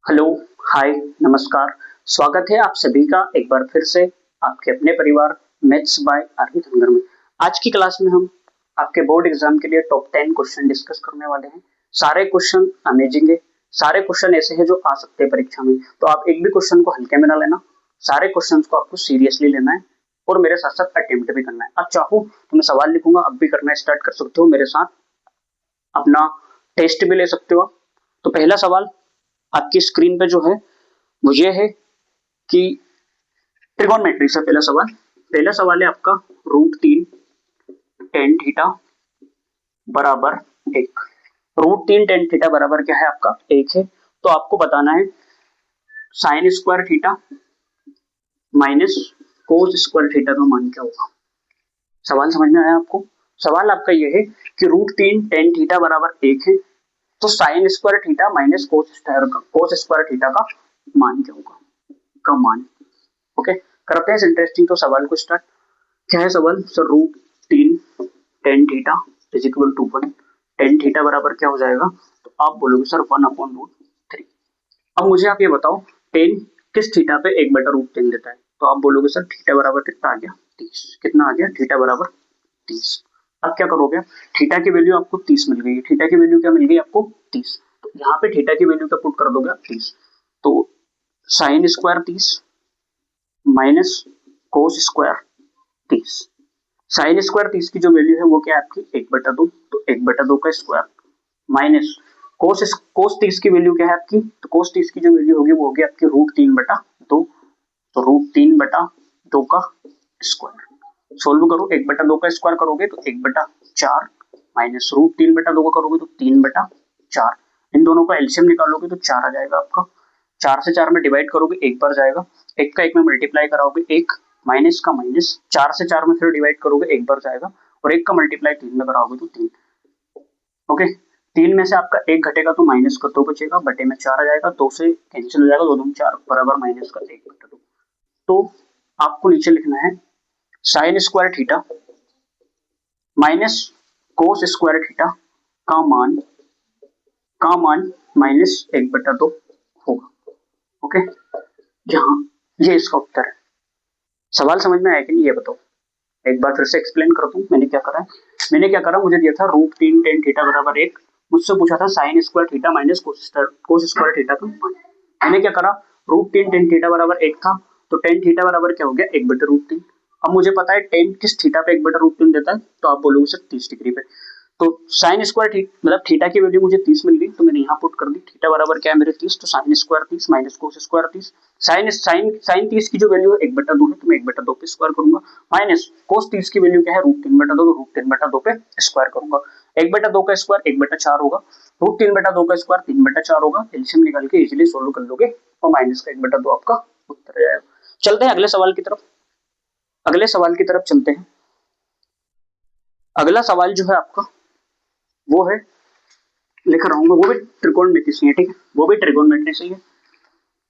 Hello, हाय, नमस्कार। स्वागत है आप सभी का एक बार फिर से आपके अपने परिवार मैथ्स बाय आरवी धनगर में। आज की क्लास में हम आपके बोर्ड एग्जाम के लिए टॉप 10 क्वेश्चन डिस्कस करने वाले हैं। सारे क्वेश्चन अमेजिंग है, सारे क्वेश्चन ऐसे हैं जो आ सकते हैं परीक्षा में, तो आप एक भी क्वेश्चन को हल्के में ना लेना, सारे क्वेश्चन को आपको सीरियसली लेना है और मेरे साथ साथ अटेम्प्ट भी करना है। आप चाहो तो मैं सवाल लिखूंगा, अब भी करना स्टार्ट कर सकते हो, मेरे साथ अपना टेस्ट भी ले सकते हो। तो पहला सवाल आपकी स्क्रीन पे जो है वो ये है कि ट्रिगोनोमेट्री से पहला सवाल है आपका √3 टेन थीटा बराबर 1। √3 टेन थीटा बराबर क्या है आपका 1 है। तो आपको बताना है sine square theta minus cos square theta का मान क्या होगा। सवाल समझ में आया आपको? सवाल आपका यह है कि √3 टेन थीटा बराबर 1 है, तो sine square theta minus cos square theta का मान क्या होगा, का मान। ओके, करते हैं इंटरेस्टिंग तो सवाल को स्टार्ट। क्या है सवाल? Sir √3 tan theta is equal to 1। Tan theta बराबर क्या हो जाएगा? तो आप बोलोगे सर 1/√3। अब मुझे आप ये बताओ टेन किस थीटा पे 1/√3 देता है? तो आप बोलोगे सर थीटा बराबर कितना आ गया 30। कितना आ गया? थीटा बराबर 30। अब क्या करोगे? थीटा की वैल्यू आपको 30 मिल गई। थीटा की वैल्यू क्या मिल गई आपको? 30। तो यहाँ पे थीटा की वैल्यू क्या पुट कर दोगे आप? 30। तो sine square 30 minus cos square 30। Sign square 30 की जो वैल्यू है वो क्या है आपकी 1/2। तो 1/2 का स्क्वायर माइनस कोस 30 की वैल्यू क्या है आपकी? तो कोस 30 की जो वैल्यू होगी वो होगी आपकी √3/2। तो √3/2 का स्क्वायर सोल्व करो। 1/2 का स्क्वायर करोगे तो 1/4 माइनस √3/2 का करोगे तो 3/4। इन दोनों का एलसीएम निकालोगे तो 4 आ जाएगा आपका। 4 से 4 में डिवाइड करोगे 1 बार जाएगा, 1 का 1 में मल्टीप्लाई कराओगे 1, माइनस का माइनस, 4 से 4 में फिर डिवाइड करोगे 1 बार जाएगा और 1 का मल्टीप्लाई 3 में कराओगे तो 3। ओके, 3 में से आपका 1 घटेगा तो माइनस का 2 बचेगा, बटे में 4 आ जाएगा, 2 से कैंसिल हो जाएगा, 2 दूनी 4 बराबर माइनस का 1/2। तो आपको नीचे लिखना है sine square theta minus cos square theta का मान माइनस 1/2 होगा। ओके, यहाँ ये इसका उत्तर है। सवाल समझ में आया कि नहीं ये बताओ? एक बार फिर से एक्सप्लेन कर दूं मैंने क्या करा है। मैंने क्या करा, मुझे दिया था √3 टेन थीटा बराबर 1, मुझसे पूछा था sine square theta minus cos square theta का मान। मैंने क्या करा, √3 टेन थीटा बराबर 1 था, तो टेन थीटा बराबर क्या हो गया 1/√3। अब मुझे पता है टेन किस थीटा पे 1/√3 देता है, तो आप बोलोगे सर 30 डिग्री पे। तो साइन स्क्वायर मतलब थीटा की वैल्यू मुझे 30 मिल गई, तो मैंने यहाँ पुट कर दी। थीटा बराबर क्या है मेरे 30, तो sine square 30 minus cos square 30। Sine 30 की जो वैल्यू है 1/2 है, तो मैं 1/2 पे स्क्वायर करूंगा, माइनस कोस 30 की वैल्यू क्या है √3/2, तो √3/2 पे स्क्वायर करूंगा। 1/2 का स्क्वायर 1/4 होगा, √3/2 का स्क्वायर 3/4 होगा। एलसीएम निकाल के इजीली सोल्व कर लोगे और माइनस का 1/2 आपका उत्तर आ जाएगा। चलते हैं अगले सवाल की तरफ। चलते हैं। अगला सवाल जो है आपका वो है, लिख रहा हूं मैं, वो भी त्रिकोणमिति से है, ठीक है, वो भी ट्रिगोनोमेट्री से ही है।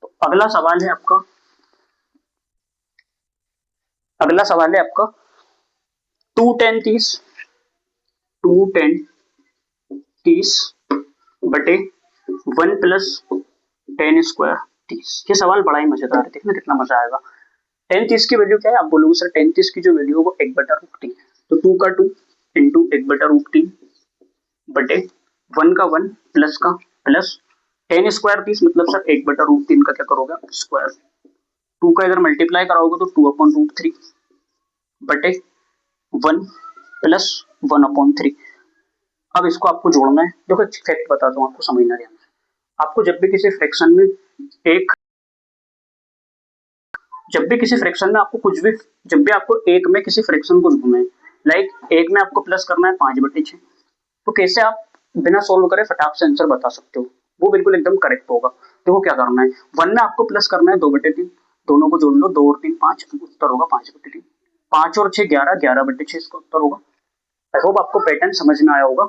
तो अगला सवाल है आपका 2 tan 30 बटे 1 प्लस टेन स्क्वायर 30। ये सवाल बड़ा ही मजेदार है, देखना कितना मजा आएगा। टेन 30 की वैल्यू क्या है? आप बोलोगे सर टेन 30 की जो वैल्यू है वो 1/√3, तो 2 का 2 इंटू 1/√3 बटे 1 का 1 प्लस का प्लस टेन स्क्वायर 30 मतलब सर 1/√3 का क्या करोगे स्क्वायर। 2 का इधर मल्टीप्लाई कराओगे तो 2/√3 बटे 1 प्लस 1/3। अब इसको आपको जोड़ना है। देखो एक फैक्ट बताता हूँ आपको, समझना ध्यान से। आपको जब भी किसी फ्रैक्शन में आपको कुछ भी, जब भी आपको एक में किसी फ्रैक्शन को ढूंढना है, लाइक एक में आपको प्लस करना है 5/6, तो कैसे आप बिना सोल्व करे फटाक से आंसर बता सकते हो, वो बिल्कुल एकदम करेक्ट होगा। देखो क्या करना है, 1 में आपको प्लस करना है 2/3, दोनों को जोड़ लो, 2 और 3 5, उत्तर होगा 5/3। 5 और 6 11, 11/6 इसका उत्तर होगा। आई होप आपको पैटर्न समझ में आया होगा।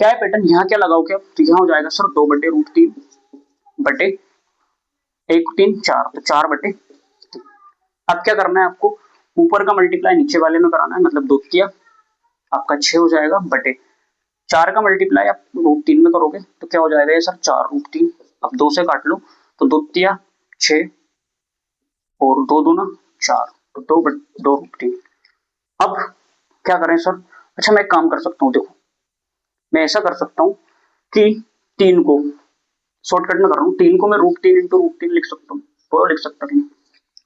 क्या है पैटर्न, यहाँ क्या लगाओगे आप, तो यहाँ हो जाएगा सर 2/√3 बटे 1 3 4, तो 4/3। अब क्या करना है आपको, ऊपर का मल्टीप्लाई नीचे वाले में कराना है, मतलब 2 तिया आपका 6 हो जाएगा, बटे 4 का मल्टीप्लाई आप √3 में करोगे तो क्या हो जाएगा ये सर 4√3। अब 2 से काट लो तो 2 तिया 6 और 2 दूना 4, तो 2/3। अब क्या करें सर? अच्छा मैं एक काम कर सकता हूँ, देखो मैं ऐसा कर सकता हूँ कि 3 को शॉर्टकट में कर रहा हूँ, 3 को मैं √3 इंटू √3 लिख सकता हूँ। पूरा लिख सकता हूँ,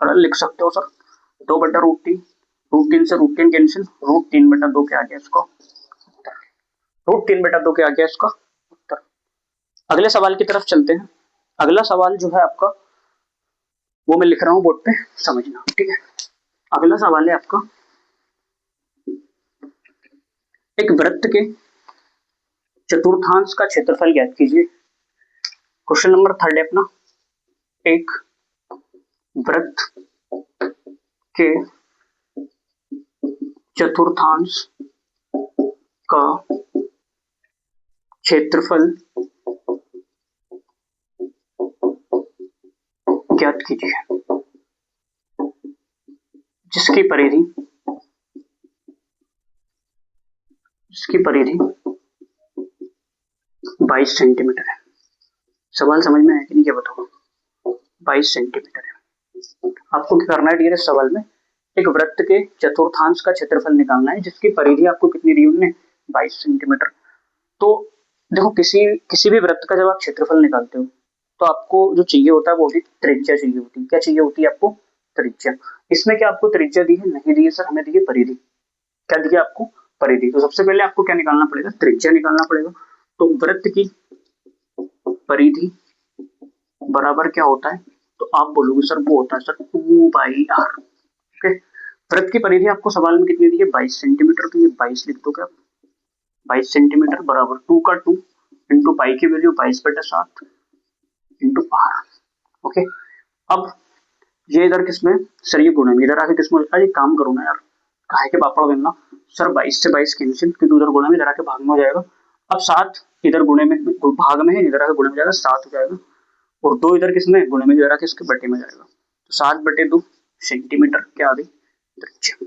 अगर लिख सकते हो सर 2/√3, √3 से √3 कैंसिल, √3/2 के आ गया इसका √3/2 के आ गया इसका उत्तर। अगले सवाल की तरफ चलते हैं। अगला सवाल जो है आपका वो मैं लिख रहा हूँ बोर्ड पे, समझना ठीक है। अगला सवाल है आपका, एक वृत्त के चतुर्थांश का क्षेत्रफल ज्ञात कीजिए। क्वेश्चन नंबर 3 है अपना, एक वृत्त के चतुर्थांश का क्षेत्रफल ज्ञात कीजिए जिसकी परिधि 22 सेंटीमीटर है। सवाल समझ में आया कि नहीं, क्या बताओ? 22 सेंटीमीटर है। आपको क्या करना है डियर, सवाल में एक वृत्त के चतुर्थांश का क्षेत्रफल निकालना है जिसकी परिधि आपको कितनी दी उन्होंने, 22 सेंटीमीटर। तो देखो किसी भी वृत्त का जब आप क्षेत्रफल निकालते हो तो आपको जो चाहिए होता है वो होती त्रिज्या चाहिए होती है। क्या चाहिए होती है आपको? त्रिज्या। इसमें क्या आपको त्रिज्या दी है? नहीं दी है सर, हमें दी है परिधि। क्या दी है आपको? परिधि। तो सबसे पहले आपको क्या निकालना पड़ेगा? त्रिज्या निकालना पड़ेगा। तो वृत्त की परिधि बराबर क्या होता है? तो आप बोलोगे सर वो होता है सर 2/r। ओके, वृत्त की परिधि आपको सवाल में कितनी दी है? 22 सेंटीमीटर। तो ये 22 लिख दो क्या? 22 सेंटीमीटर बराबर 2 का 2 इंटू पाई की वैल्यू 22/7 इंटू r। ओके, अब ये इधर किसमें सर? ये गुणा में। इधर आके किसमें? अरे काम करो ना यार, काहे के पापड़ बेलना सर। 22 से 22 कैंसिल, क्योंकि उधर गुणा में, इधर आके भाग में हो जाएगा। अब 7 इधर गुणे में, भाग में है, इधर आके गुणे में जाएगा, 7 हो जाएगा। और 2 इधर किसमें? गुणे में, इधर आके इसके बटे में जाएगा। तो 7/2 सेंटीमीटर क्या आ गई? त्रिज्या।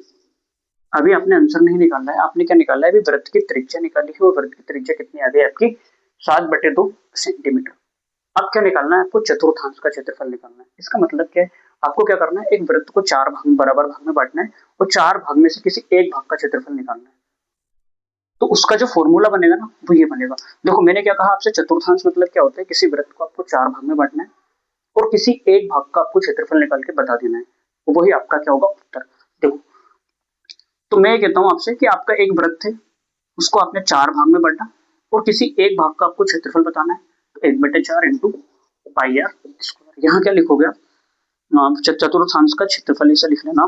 अभी आपने आंसर नहीं निकालना है, आपने क्या निकालना है? अभी वृत्त की त्रिज्या निकाली है, और वृत्त की त्रिज्या कितनी आ गई आपकी? 7/2 सेंटीमीटर। अब क्या निकालना है आपको? चतुर्थांश का क्षेत्रफल निकालना है। इसका मतलब क्या है? आपको क्या करना है? एक वृत्त को 4 भाग बराबर भाग में बांटना है और 4 भाग में से किसी एक भाग का क्षेत्रफल निकालना है। तो उसका जो फॉर्मूला बनेगा ना वो ये बनेगा। देखो मैंने क्या कहा आपसे, चतुर्थांश मतलब क्या होता है? किसी वृत्त को आपको 4 भाग में बांटना है और किसी एक भाग का आपको क्षेत्रफल निकाल के बता देना है, तो वही आपका क्या होगा? उत्तर। देखो तो मैं कहता हूं आपसे कि आपका एक वृत्त है, उसको आपने 4 भाग में बांटा और किसी एक भाग का आपको क्षेत्रफल बताना है। तो 1/4 इंटू पाई आर स्क्वायर। यहाँ क्या लिखोगे आप? चतुर्थांश का क्षेत्रफल, इसे लिख लेना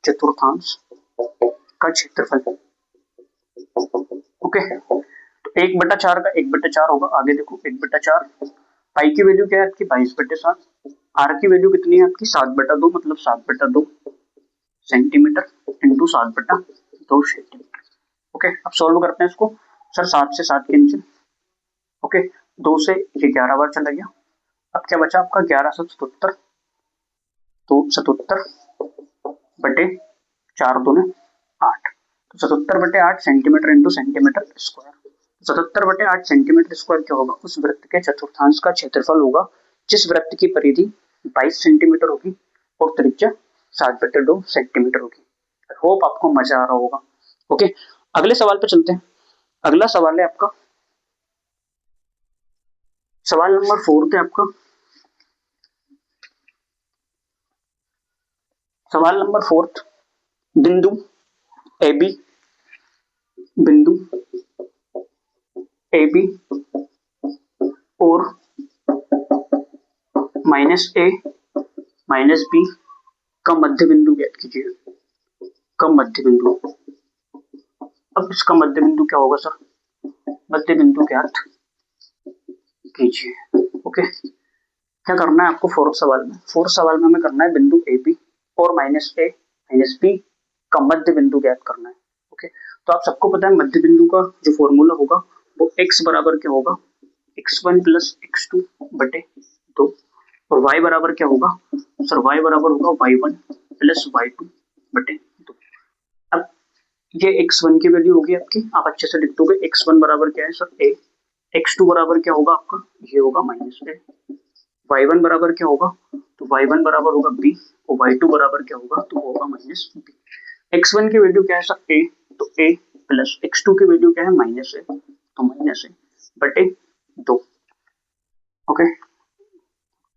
चतुर्थांश का क्षेत्रफल। ओके, तो 1/4 का 1/4 होगा। आगे देखो 1/4, पाई की वैल्यू क्या है आपकी? 22/7। आर की वैल्यू कितनी है आपकी? 7/2, मतलब 7/2 सेंटीमीटर इंटू 7/2 सेंटीमीटर। ओके, अब सॉल्व करते हैं इसको। सर 7 से 7 कैंसिल। ओके, 2 से ये 11 बार चला गया। अब क्या बचा आपका? 11/77। तो 77/4 तो 77/8 centimetre into centimetre square. 77/8 centimetre square क्या होगा? उस वृत्त के चतुर्थांश का क्षेत्रफल होगा जिस वृत्त की परिधि 22 सेंटीमीटर होगी और त्रिज्या 7/2 सेंटीमीटर होगी। होप आपको मजा आ रहा होगा। ओके, अगले सवाल पे चलते हैं। अगला सवाल है आपका, सवाल नंबर 4 है आपका। सवाल नंबर 4, बिंदु ए बी, बिंदु ए बी और -a -b का मध्य बिंदु ज्ञात कीजिए। का मध्य बिंदु। अब इसका मध्य बिंदु क्या होगा सर? मध्य बिंदु ज्ञात कीजिए। ओके, क्या करना है आपको? फोर्थ सवाल में हमें करना है बिंदु ए बी और -a -b का मध्य बिंदु ज्ञात करना है। ओके, तो आप सबको पता है मध्य बिंदु का जो फॉर्मूला होगा वो x बराबर क्या होगा? x1 + x2/2 और y बराबर क्या होगा सर? y बराबर होगा y1 + y2/2। अब ये x1 की वैल्यू होगी आपकी, आप अच्छे से लिख दोगे। x1 बराबर क्या है सर? a। x2 बराबर क्या होगा आपका? ये होगा -a। y1 बराबर क्या होगा, तो y1 बराबर होगा b और y2 बराबर क्या होगा, तो होगा माइनस b। x1 की वैल्यू क्या है सर a, तो a प्लस x2 की वैल्यू क्या है माइनस a, तो माइनस a बटे 2। ओके,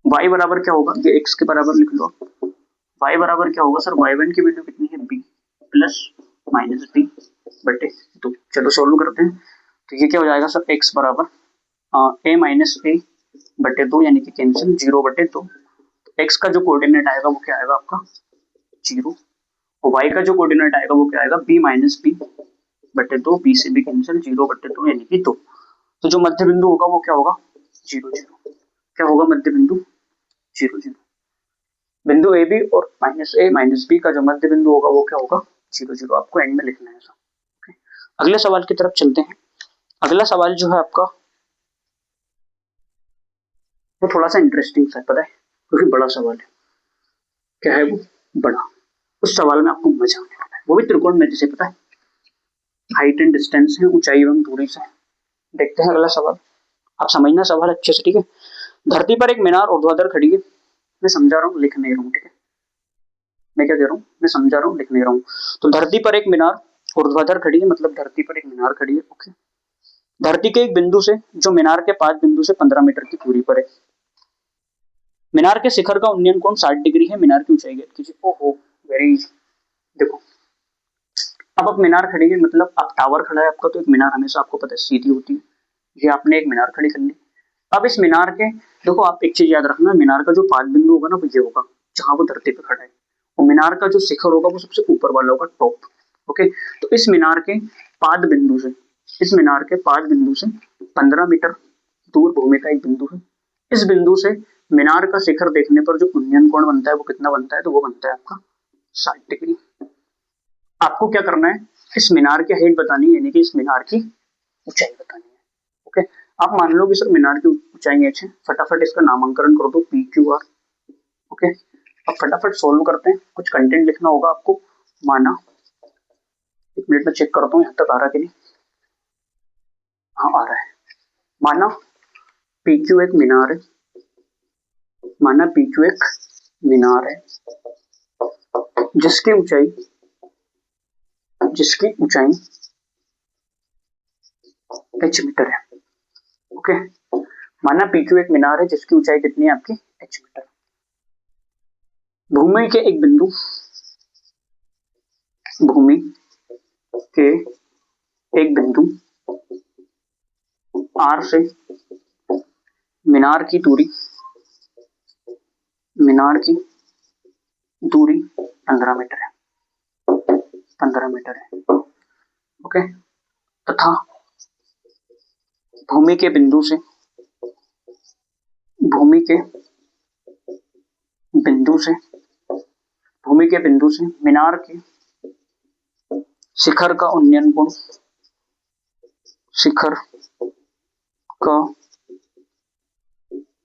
y बराबर क्या होगा, ये x के बराबर लिख लो, y बराबर क्या होगा सर, y1 की वैल्यू कितनी है b प्लस माइनस b बटे 2। चलो सोल्व करते हैं, तो ये क्या हो जाएगा सर, x बराबर a माइनस a बटे 2 यानी कि कैंसिल 0 बटे 2। x का जो कोऑर्डिनेट आएगा वो क्या आएगा आपका 0 और y का जो कोऑर्डिनेट आएगा वो क्या आएगा b माइनस b बटे 2, b से भी कैंसिल 0 बटे 2 यानी कि 2। तो जो मध्य बिंदु होगा वो क्या होगा 0 0, क्या होगा मध्य बिंदु 0 0। बिंदु ए बी और a माइनस b का जो मध्य बिंदु होगा वो क्या होगा 0 0, आपको एंड में लिखना है ऐसा। okay? अगले सवाल की तरफ चलते हैं। अगला सवाल जो है आपका वो थोड़ा सा इंटरेस्टिंग सा है, पता है, क्योंकि बड़ा सवाल है। क्या है वो बड़ा, उस सवाल में आपको मजा आने वाला है, वो भी त्रिकोणमिति से, पता है, हाइट एंड डिस्टेंस है, ऊंचाई एवं दूरी से। देखते हैं अगला सवाल, आप समझना सवाल अच्छे से, ठीक है। धरती पर एक मीनार ऊर्ध्वाधर खड़ी है, मैं समझा रहा हूँ लिख नहीं रहा हूँ, ठीक है, मैं क्या कह रहा हूँ, मैं समझा रहा हूँ लिख नहीं रहा हूँ। तो धरती पर एक मीनार ऊर्ध्वाधर खड़ी है, मतलब धरती पर एक मीनार खड़ी है। ओके, धरती के एक बिंदु से जो मीनार के 5 बिंदु से 15 मीटर की दूरी पर है, मीनार के शिखर का उन्नयन कोण 60 डिग्री है, मीनार की ऊंचाई ज्ञात कीजिए। ओहो, वेरी इजी। देखो, अब आप मीनार खड़ी है, मतलब आप टावर खड़ा है आपका, तो एक मीनार हमेशा आपको पता है सीधी होती है, ये आपने एक मीनार खड़ी कर ली। अब इस मीनार के, देखो आप एक चीज याद रखना, मीनार का जो 5 बिंदु होगा ना वो ये होगा जहां वो धरती पे खड़ा है, और मीनार का जो शिखर होगा वो सबसे ऊपर वाला होगा, टॉप। ओके, तो इस मीनार के 5 बिंदु से, इस मीनार के 5 बिंदु से 15 मीटर दूर भूमि का एक बिंदु है। इस बिंदु से मीनार का शिखर देखने पर जो उन्नयन कोण बनता है वो कितना बनता है, तो वो बनता है आपका 60 डिग्री। आपको क्या करना है, इस मीनार की हाइट बतानी है, यानी कि इस मीनार की ऊंचाई बतानी है। ओके, आप मान लो कि सर मीनार की ऊंचाई h है, फटाफट इसका नामांकन कर दो पी क्यू आर। ओके, अब फटाफट सोल्व करते हैं, कुछ कंटेंट लिखना होगा आपको। माना, एक मिनट में चेक करता हूँ यहाँ तक आ रहा कि नहीं, हाँ आ रहा है। माना पी क्यू एक मीनार है, माना पी क्यू एक मीनार है जिसकी ऊंचाई, जिसकी ऊंचाई h मीटर है। ओके, माना पी क्यू एक मीनार है जिसकी ऊंचाई कितनी है आपकी h मीटर। भूमि के एक बिंदु, भूमि के एक बिंदु R से मीनार की दूरी, मीनार की दूरी 15 मीटर है, 15 मीटर है। ओके, तथा भूमि के बिंदु से, भूमि के बिंदु से, भूमि के बिंदु से मीनार के शिखर का उन्नयन कोण, शिखर का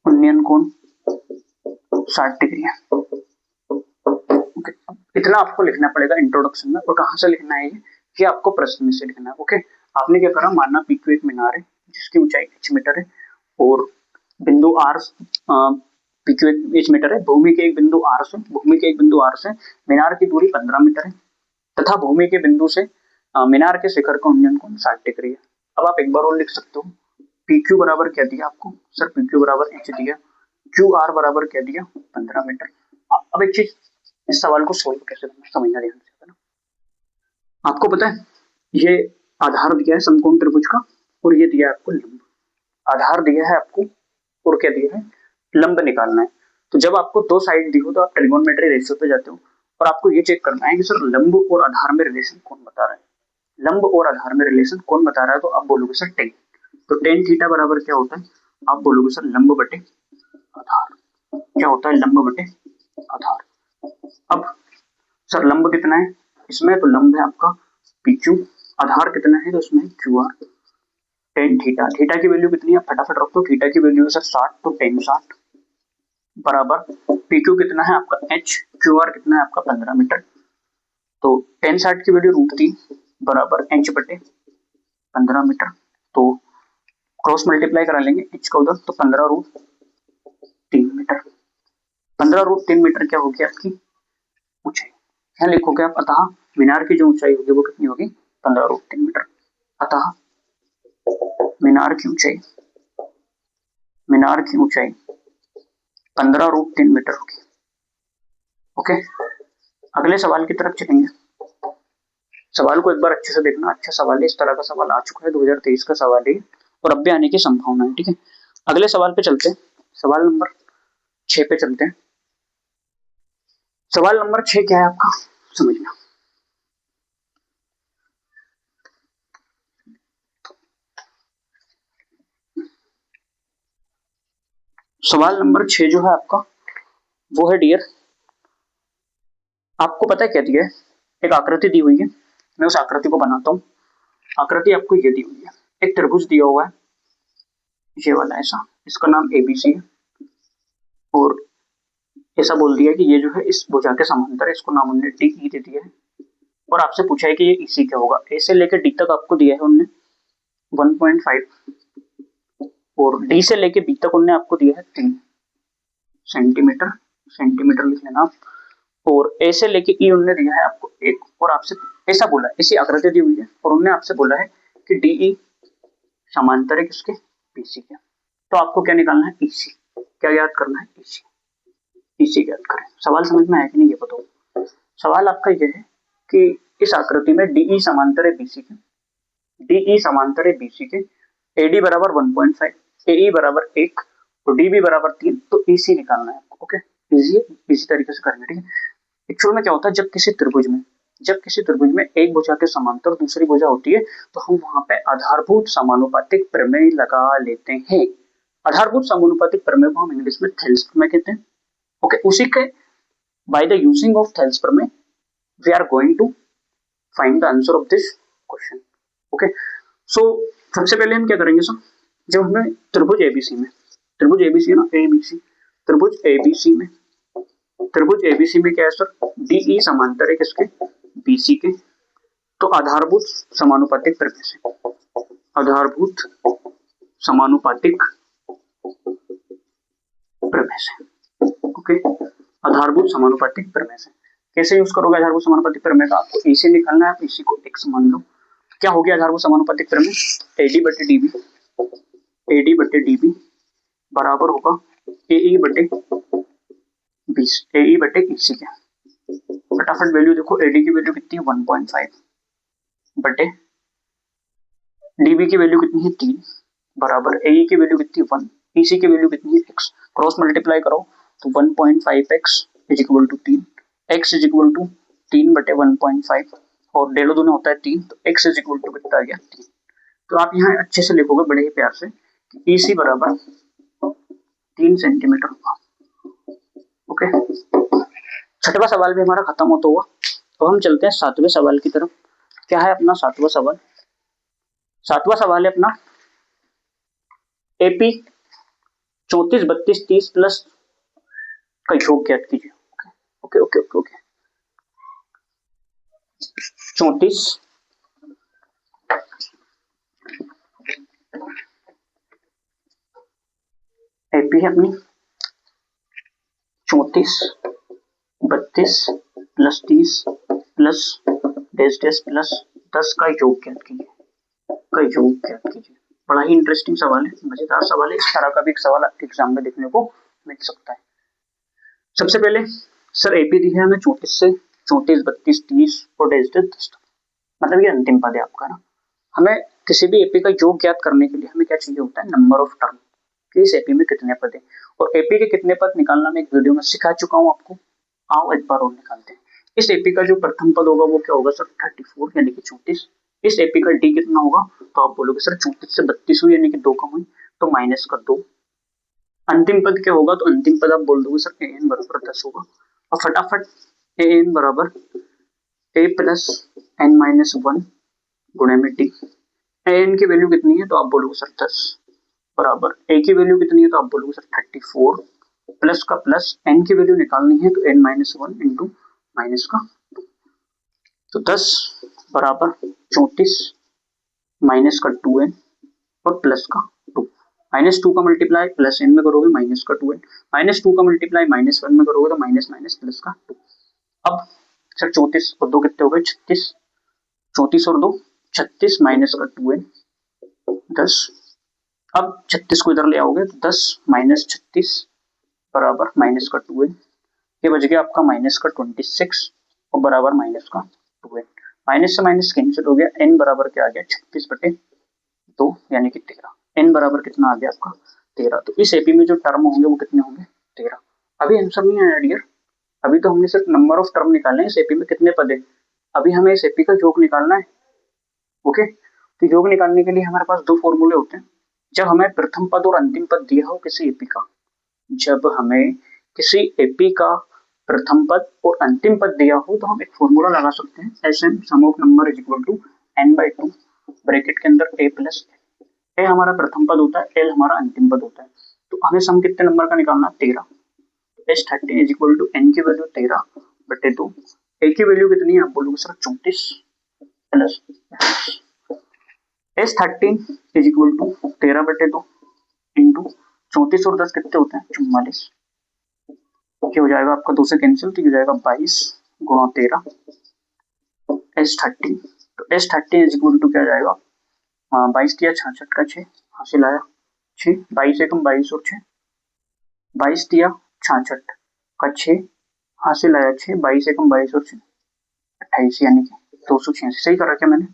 उन्नयन कोण 60 डिग्री है। ओके, इतना आपको लिखना पड़ेगा इंट्रोडक्शन में, और कहां से लिखना है ये आपको प्रश्न में से लिखना है। ओके, आपने क्या करा, माना पी क्यू एक मीनार है जिसकी ऊंचाई h मीटर है और बिंदु R, पी क्यू एक h मीटर है, भूमि के एक बिंदु R से, भूमि के एक बिंदु R से मीनार की दूरी 15 मीटर है, तथा भूमि के बिंदु से मीनार के शिखर का उन्नयन कोण 60 डिग्री है। अब आप एक बार और लिख सकते हो, पी क्यू बराबर क्या दिया आपको सर, पी क्यू बराबर h दिया, क्यू आर बराबर क्या दिया 15 मीटर। अब एक चीज, इस सवाल को सोल्व कैसे करना समझना ध्यान से, है ना। आपको पता है ये आधार दिया है समकोण त्रिभुज का, और ये दिया है आपको लंब। आधार दिया है आपको और क्या दिया है, लंब निकालना है। तो जब आपको दो साइड दी हो तो आप ट्रिगोनोमेट्री रेशियो पे जाते हो और आपको ये चेक करना है कि सर लंब और आधार में रिलेशन कौन बता रहा है, लंब और आधार में रिलेशन कौन बता रहा है, तो आप बोलोगे सर टेन। तो टेन थीटा बराबर क्या होता है, आप बोलोगे सर लंब बटे आधार। क्या होता है, लंब बटे आधार। अब सर लंब कितना है इसमें, तो लंब है आपका पी क्यू, आधार कितना है तो इसमें Q R. Tan theta, theta की वैल्यू कितनी है फटाफट रख दो, थीटा की वैल्यू है सर 60, तो टेन 60 बराबर पी क्यू कितना है आपका h, क्यू आर कितना है आपका 15 मीटर। तो टेन 60 की वैल्यू √3 बराबर h बटे 15 मीटर। तो क्रॉस मल्टीप्लाई करा लेंगे h का उधर, तो 15 √3 मीटर। 15√3 मीटर क्या होगी आपकी ऊंचाई। यहाँ लिखोगे आप अतः मीनार की जो ऊंचाई होगी वो कितनी होगी 15√3 मीटर। अतः मीनार की ऊंचाई 15√3 मीटर होगी। ओके, अगले सवाल की तरफ चलेंगे। सवाल को एक बार अच्छे से देखना, अच्छा सवाल है, इस तरह का सवाल आ चुका है, 2023 का सवाल है और अब भी आने की संभावना है। ठीक है, अगले सवाल पे चलते हैं, सवाल नंबर 6 पे चलते हैं। सवाल नंबर 6 क्या है आपका, समझना। सवाल नंबर 6 जो है आपका वो है डियर, आपको पता है क्या दिया है, एक आकृति दी हुई है, मैं उस आकृति को बनाता हूँ। आकृति आपको ये दी हुई है, एक त्रिभुज दिया हुआ है ये वाला ऐसा, इसका नाम एबीसी है और ऐसा बोल दिया कि ये जो है इस भुजा के समांतर है, इसको नाम उन्होंने डी दे दिया है और आपसे पूछा है कि ये इसी क्या होगा। ए से लेकर डी तक आपको दिया है उन्होंने 1.5 और डी से लेकर बी तक उन्होंने आपको दिया है 3 सेंटीमीटर, सेंटीमीटर लिख लेना आप। और ए से लेके ई उन्होंने दिया है आपको 1 और आपसे ऐसा बोला है, इसी आकृति दी हुई है और उन्होंने आपसे बोला है कि डीई समांतर है किसके, बीसी के। तो आपको क्या निकालना है, ईसी। क्या याद करना है, ईसी। ईसी याद करें। सवाल समझ में आया कि नहीं ये बताओ। सवाल आपका ये है कि इस आकृति में डीई समांतर है बीसी के, डीई समांतर है बीसी के, एडी बराबर 1.5, एई बराबर 1 और डीबी बराबर 3, तो ईसी निकालना है आपको। ओके, इसी तरीके से करना है। ठीक है, एक्चुअल में क्या होता है, जब किसी त्रिभुज में एक भुजा के समांतर दूसरी भुजा होती है तो हम वहां पे आधारभूत समानुपातिक प्रमेय लगा लेते हैं। आधारभूत समानुपातिक प्रमेय को हम इंग्लिश में थेल्स प्रमेय कहते हैं। ओके, उसी के by the using of Thales प्रमेय we are going to find the answer of this question. Okay, so सबसे पहले हम क्या करेंगे सर, जब हमें त्रिभुज एबीसी में, त्रिभुज एबीसी ना एबीसी, त्रिभुज एबीसी में, त्रिभुज एबीसी में क्या है सर, डीई समांतर है किसके, बीसी के। तो आधारभूत समानुपातिक प्रमेय से, आधारभूत समानुपातिक प्रमेय से, ओके, आधारभूत समानुपातिक प्रमेय से कैसे यूज करोगे आधारभूत समानुपातिक प्रमेय का, आपको ई से निकालना है, आप इसी को x मान लो। क्या हो गया आधारभूत समानुपातिक प्रमेय, एडी बटे डीबी, एडी बटे डीबी बराबर होगा एई बटे 20, एई बटे ईसी के। फटाफट वैल्यू देखो, एडी की वैल्यू कितनी है 1.5 बटे डीबी की वैल्यू कितनी है 3 बराबर एई की वैल्यू कितनी है 1, ईसी की वैल्यू कितनी है x, क्रॉस मल्टीप्लाई करो तो 1.5x is equal to 3, x is equal to 3 बटे 1.5 और डेलो दोनों होता है 3, तो x इज इक्वल टू कितना आ गया 3। तो आप यहाँ अच्छे से लिखोगे बड़े ही प्यार से कि ईसी बराबर 3 सेंटीमीटर होगा। ओके, छठवां सवाल भी हमारा खत्म होता हुआ, तो हम चलते हैं 7वें सवाल की तरफ। क्या है अपना 7वां सवाल, 7वां सवाल है अपना एपी 34 32 30 प्लस का योग ज्ञात कीजिए। Okay okay okay okay, 34 AP है अपनी 34 32 plus 30 plus dash dash plus 10 का योग ज्ञात कीजिए, का योग ज्ञात कीजिए। बड़ा ही इंटरेस्टिंग सवाल है, मजेदार सवाल है, इस तरह का भी एक सवाल आपके एग्जाम में देखने को मिल सकता है। सबसे पहले सर एपी दी है हमें 34 से 34 32 30 और डैश डैश 10, मतलब ये अंतिम पद है आपका ना। हमें किसी भी एपी का योग ज्ञात करने के लिए हमें क्या चाहिए होता है, नंबर ऑफ टर्म, कि इस एपी में कितने पद है, और एपी के कितने पद निकालना मैं एक वीडियो में सिखा चुका हूं आपको। आओ एक बार और निकालते हैं। इस एपी का जो प्रथम पद होगा वो क्या होगा सर 34 यानी कि 34। इस एपी का डी कितना होगा, तो आप बोलोगे सर 34 से 32 हुई यानी कि 2 कम हुई, तो माइनस का 2। अंतिम पद क्या होगा, तो अंतिम पद आप बोल दोगे सर एन बराबर 10 होगा। और फटाफट एन बराबर ए प्लस एन माइनस 1 गुणे में डी। एन की वैल्यू कितनी है, तो आप बोलोगे सर 10 बराबर ए की वैल्यू कितनी है, तो आप बोलोगे सर 34 प्लस का प्लस एन की वैल्यू निकालनी है तो एन माइनस 1 इंटू माइनस का 2, तो 10 बराबर 34 माइनस का 2n और प्लस का 2। -2 का मल्टीप्लाई प्लस n में करोगे माइनस का 2n, -2 का मल्टीप्लाई -1 में करोगे तो माइनस माइनस प्लस का 2। अब सर 34 और 2 कितने हो गए 36, 34 और 2 36 माइनस का 2n 10। अब 36 को इधर ले आओगे तो 10 माइनस 36 बराबर माइनस का 2n, ये बच गया आपका माइनस का 26 और बराबर माइनस का 2n। माइनस से माइनस कैंसिल हो गया, n बराबर क्या आ गया 36/2 यानी कि 13। n बराबर कितना आ गया आपका 13। तो इस एपी में जो टर्म होंगे वो कितने होंगे 13। अभी आंसर नहीं आया डियर, अभी तो हमने सिर्फ नंबर ऑफ टर्म निकालने हैं, इस एपी में कितने पद है, अभी हमें इस एपी का योग निकालना है। ओके, तो योग निकालने के लिए हमारे पास दो फॉर्मूले होते हैं। जब हमें प्रथम पद और अंतिम पद दिया हो किसी एपी का, जब हमें किसी एपी का प्रथम पद और अंतिम पद दिया हो तो हम एक फॉर्मूला लगा सकते हैं, SM sum of number is equal to n/2 bracket के अंदर a प्लस ए हमारा प्रथम पद होता है, एल हमारा अंतिम पद होता है। तो हमें सम कितने नंबर का निकालना है 13। S13 is equal to n की वैल्यू 13/2, ए की वैल्यू कितनी है आप बोलोगे sir 34 plus S13 is equal to 13/2 into 34 और 10 कितने होते हैं 44, क्या हो जाएगा आपका 2 से कैंसिल तो हो जाएगा 22 गुणा 13 S13। तो S13 इज इक्वल टू क्या जाएगा 22 दिया 66 का 6 हासिल आया 6, 22 एकम 22 और 6, 22 दिया 66 का 6 हासिल आया 6, 22 एकम 22 और 6 28 यानी कि 286। सही कर रखा मैंने,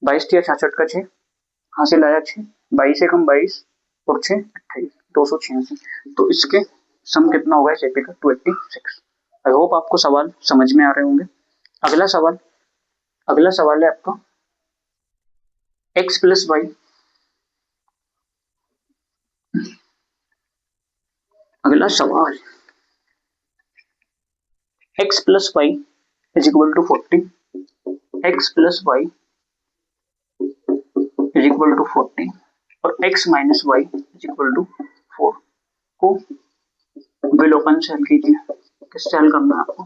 22 दिया 66 का 6 हासिल आया 6, 22 एकम 22 और 6 28 286। तो इसके सम कितना होगा इस एपी का 286। आई होप आपको सवाल समझ में आ रहे होंगे। अगला सवाल है आपका x प्लस वाई, अगला सवाल x plus y is equal to 40, x plus y is equal to 40 और x minus y is equal to 4 को विलोपन से हल कीजिए। किससे हल करना है आपको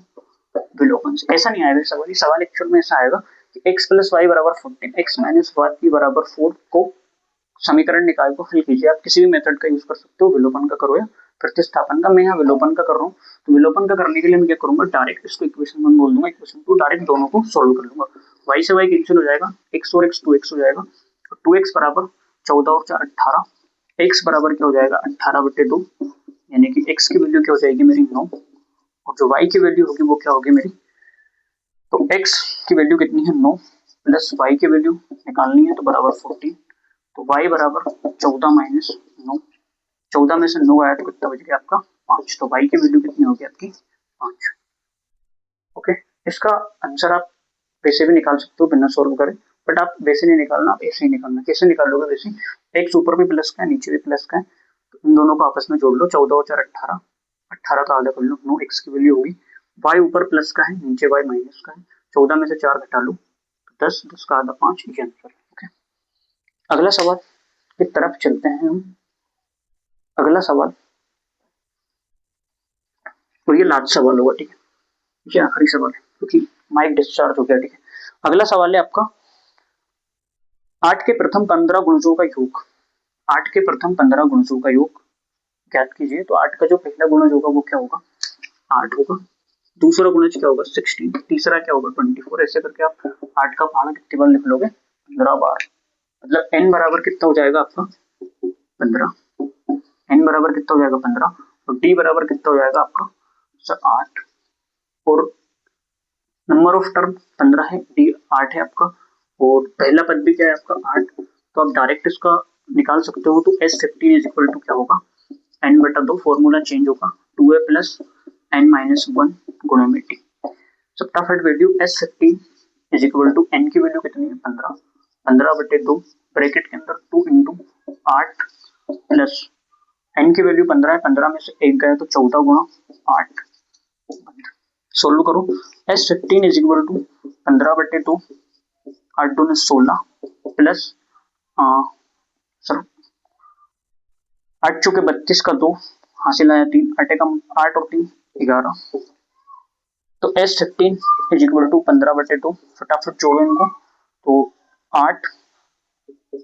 विलोपन से। ऐसा नहीं आएगा सवाल, सवाल एक्चुअल में ऐसा आएगा कि x प्लस वाई बराबर 14, x माइनस वाई बराबर 4 को समीकरण निकाल को हल कीजिए। आप किसी भी मेथड का यूज कर सकते हो, विलोपन का करो या प्रतिस्थापन का। मैं यहाँ विलोपन का कर रहा हूँ, तो विलोपन का करने के लिए मैं क्या करूंगा डायरेक्ट इसको इक्वेशन 1 बोल दूंगा, इक्वेशन 2 डायरेक्ट दोनों को सोल्व कर लूंगा। y से y कैंसिल हो जाएगा, x और x 2x हो जाएगा, तो 2x बराबर 14 और 4 18, x बराबर क्या हो जाएगा 18/2 यानी कि x की वैल्यू क्या हो जाएगी मेरी 9 और जो y की वैल्यू होगी वो क्या होगी मेरी, तो x की वैल्यू कितनी है 9 प्लस y की वैल्यू निकालनी है तो बराबर 14, तो y बराबर 14 माइनस 9, 14 में से 9 आया तो कितना बच गया आपका 5, तो y की वैल्यू कितनी होगी आपकी 5। ओके, इसका आंसर आप वैसे भी निकाल सकते हो बिना सॉल्व करे, बट आप वैसे नहीं निकालना, आप ऐसे ही निकालना। कैसे निकालोगे वैसे, x ऊपर भी प्लस का है नीचे भी प्लस का है, तो इन दोनों को आपस में जोड़ लो, 14 और 4 18, 18 का आधा कर लो 9 x की वैल्यू होगी, y ऊपर प्लस का है नीचे y माइनस का है, 14 में से 4 घटा लो 10, 10 का आधा 5, ये आंसर है। ओके, अगला सवाल की तरफ चलते हैं हम। अगला सवाल तो ये लास्ट सवाल होगा, ठीक है, ये आखिरी सवाल है क्योंकि माइक डिस्चार्ज हो गया, ठीक है। अगला सवाल है आपका 8 के प्रथम 15 गुणजों का योग, 8 के प्रथम 15 गुणजों का योग ज्ञात कीजिए। तो 8 का जो पहला गुणज होगा वो क्या होगा 8 होगा, दूसरा गुणज क्या होगा 16, तीसरा क्या होगा 24, ऐसे करके आप 8 का पहाड़ा कितनी बार लिख लोगे 15 बार, मतलब n बराबर कितना हो जाएगा आपका 15, n बराबर कितना हो जाएगा 15 और d बराबर कितना हो जाएगा आपका सर 8 और नंबर ऑफ टर्म 15 है, d 8 है आपका और पहला पद भी क्या है आपका 8, तो आप डायरेक्ट इसका निकाल सकते हो। तो S15 इज इक्वल टू क्या होगा n/2, फॉर्मूला चेंज होगा 2a प्लस n-1 गुणा में t। फटाफट value S15 is equal to n की वैल्यू कितनी है 15, 15/2 ब्रैकेट के अंदर 2 इंटू 8 प्लस n की वैल्यू 15 है, 15 में से 1 गया तो 14 गुणा 8, सोल्व करो। S15 is equal to 15/2 8 2 16 plus sir 8 चौके 32 का 2 हासिल आया 3, 8 और 3 11, तो S15 इज इक्वल टू 15/2, फटाफट जोड़ो इनको, तो 8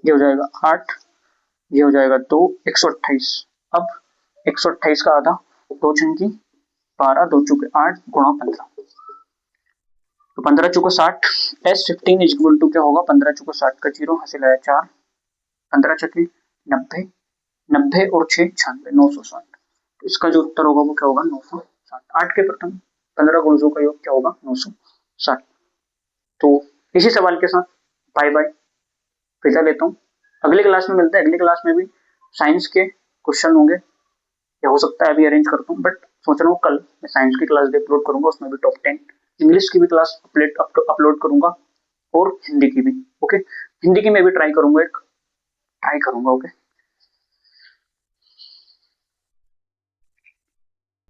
ये हो जाएगा 8 ये हो जाएगा 2, 128। अब 128 का आधा, 2 छंकी 12, 2 चौके 8 गुणा 15, तो 15 चौको 60। S15 इज इक्वल टू क्या होगा, 15 चौको 60 का 0 हासिल आया 4, 15 छक्के 90, 90 और 6 96, 960। तो इसका जो उत्तर होगा वो क्या होगा, 960। 8 के प्रथम 15 गुणजों का योग क्या होगा, 960। तो इसी सवाल के साथ बाय बाय, विदा लेता हूँ। अगली क्लास में मिलते हैं। अगली क्लास में भी साइंस के क्वेश्चन होंगे, या हो सकता है अभी अरेंज करता हूँ, बट सोच रहा हूँ कल मैं साइंस की क्लास भी अपलोड करूंगा, उसमें भी टॉप 10। इंग्लिश की भी क्लास अपलोड करूंगा और हिंदी की भी। ओके, हिंदी की मैं भी ट्राई करूंगा, ओके।